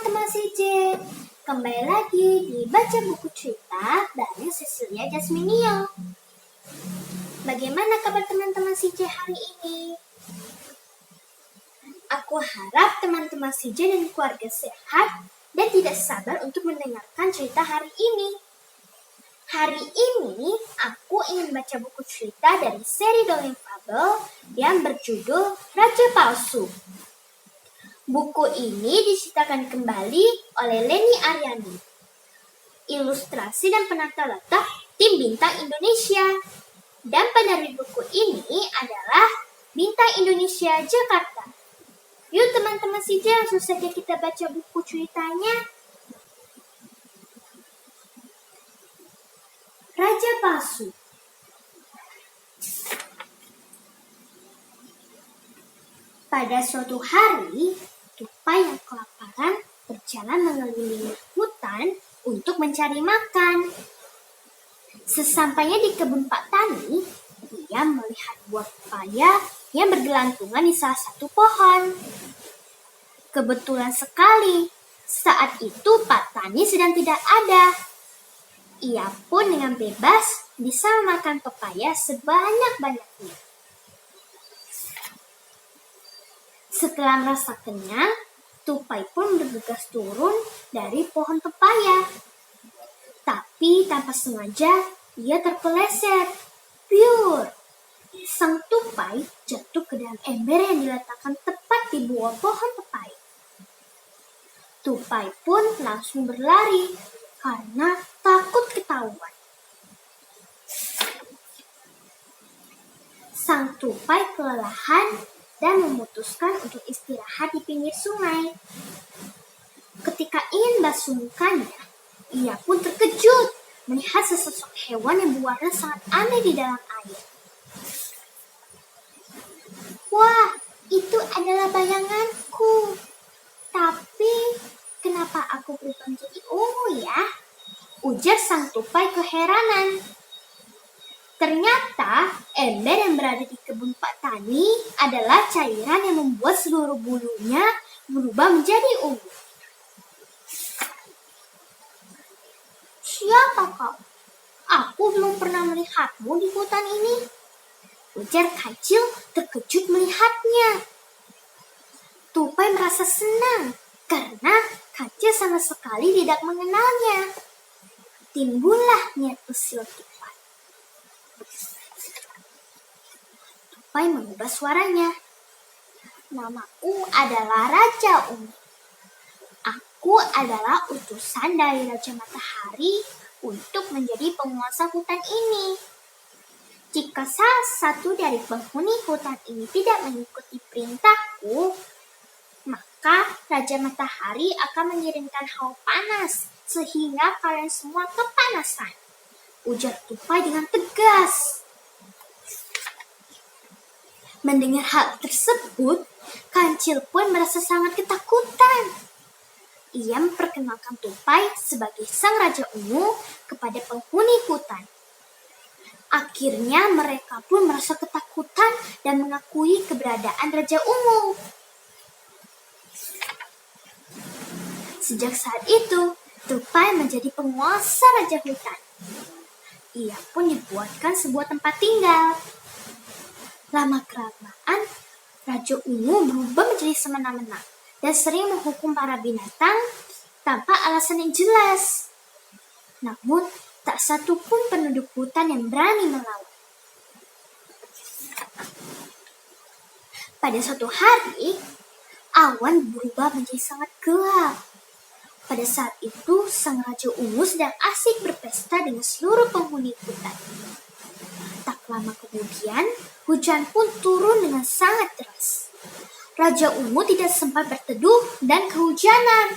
teman-teman CJ, kembali lagi di Baca Buku Cerita dari Cecilia Jasminio. Bagaimana kabar teman-teman CJ hari ini? Aku harap teman-teman CJ dan keluarga sehat dan tidak sabar untuk mendengarkan cerita hari ini. Hari ini aku ingin baca buku cerita dari seri dongeng fabel yang berjudul Raja Palsu. Buku ini diceritakan kembali oleh Leni Aryani. Ilustrasi dan penata letak tim Bintang Indonesia. Dan penerbit buku ini adalah Bintang Indonesia Jakarta. Yuk teman-teman CJ, langsung saja kita baca buku ceritanya. Raja Palsu. Pada suatu hari, tupai yang kelaparan berjalan mengelilingi hutan untuk mencari makan. Sesampainya di kebun Pak Tani, ia melihat buah pepaya yang bergelantungan di salah satu pohon. Kebetulan sekali, saat itu Pak Tani sedang tidak ada. Ia pun dengan bebas bisa memakan pepaya sebanyak-banyaknya. Setelah merasa kenyang, tupai pun bergegas turun dari pohon pepaya. Tapi tanpa sengaja, ia terpeleset. Piur! Sang tupai jatuh ke dalam ember yang diletakkan tepat di bawah pohon pepaya. Tupai pun langsung berlari karena takut ketahuan. Sang tupai kelelahan dan memutuskan untuk istirahat di pinggir sungai. Ketika ingin basuh mukanya, ia pun terkejut melihat sesosok hewan yang berwarna sangat aneh di dalam air. Wah, itu adalah bayanganku. Tapi, kenapa aku berubah menjadi ungu ya? Ujar sang tupai keheranan. Ternyata ember yang berada di kebun Pak Tani adalah cairan yang membuat seluruh bulunya berubah menjadi ungu. Siapa kau? Aku belum pernah melihatmu di hutan ini. Ujar Kancil terkejut melihatnya. Tupai merasa senang karena Kancil sama sekali tidak mengenalnya. Timbullah niat usil Tupai. Tupai mengubah suaranya. Namaku adalah Raja Ungu. Aku adalah utusan dari Raja Matahari untuk menjadi penguasa hutan ini. Jika salah satu dari penghuni hutan ini tidak mengikuti perintahku, maka Raja Matahari akan mengirimkan hawa panas sehingga kalian semua kepanasan. Ujar tupai dengan tegas. Mendengar hal tersebut, Kancil pun merasa sangat ketakutan. Ia memperkenalkan tupai sebagai sang Raja Ungu kepada penghuni hutan. Akhirnya mereka pun merasa ketakutan dan mengakui keberadaan Raja Ungu. Sejak saat itu, tupai menjadi penguasa Raja Hutan. Ia pun dibuatkan sebuah tempat tinggal. Lama-kelamaan, Raja Ungu berubah menjadi semena-mena dan sering menghukum para binatang tanpa alasan yang jelas. Namun, tak satu pun penduduk hutan yang berani melawan. Pada suatu hari, awan berubah menjadi sangat gelap. Pada saat itu, sang Raja Ungu sedang asik berpesta dengan seluruh penghuni hutan. Tak lama kemudian, hujan pun turun dengan sangat deras. Raja Ungu tidak sempat berteduh dan kehujanan.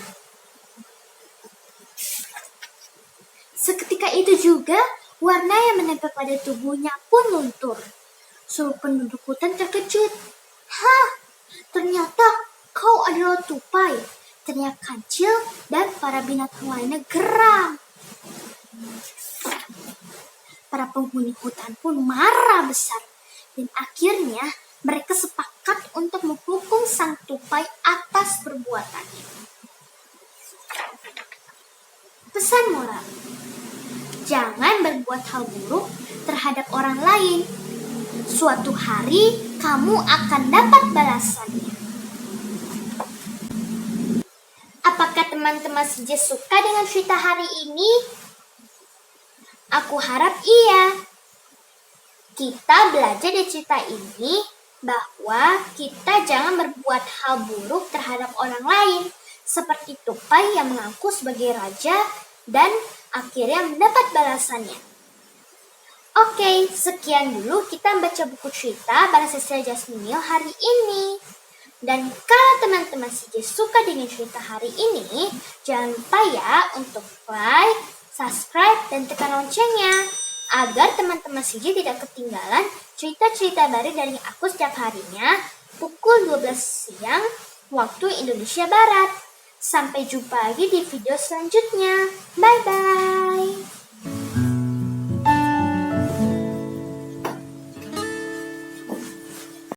Seketika itu juga, warna yang menempel pada tubuhnya pun luntur. Seluruh penduduk hutan terkejut. Hah, ternyata kau adalah tupai. Teriak Kancil dan para binatang lainnya geram. Para penghuni hutan pun marah besar. Dan akhirnya mereka sepakat untuk menghukum sang tupai atas perbuatannya. Pesan moral: jangan berbuat hal buruk terhadap orang lain. Suatu hari kamu akan dapat balasannya. Apakah teman-teman CJ suka dengan cerita hari ini? Aku harap iya. Kita belajar dari cerita ini bahwa kita jangan berbuat hal buruk terhadap orang lain, seperti tupai yang mengaku sebagai raja dan akhirnya mendapat balasannya. Oke, sekian dulu kita baca buku cerita bareng Cecilia Jasminio hari ini. Dan kalau teman-teman CJ suka dengan cerita hari ini, jangan lupa ya untuk like, subscribe, dan tekan loncengnya agar teman-teman CJ tidak ketinggalan cerita-cerita baru dari aku setiap harinya pukul 12 siang waktu Indonesia Barat. Sampai jumpa lagi di video selanjutnya. Bye-bye.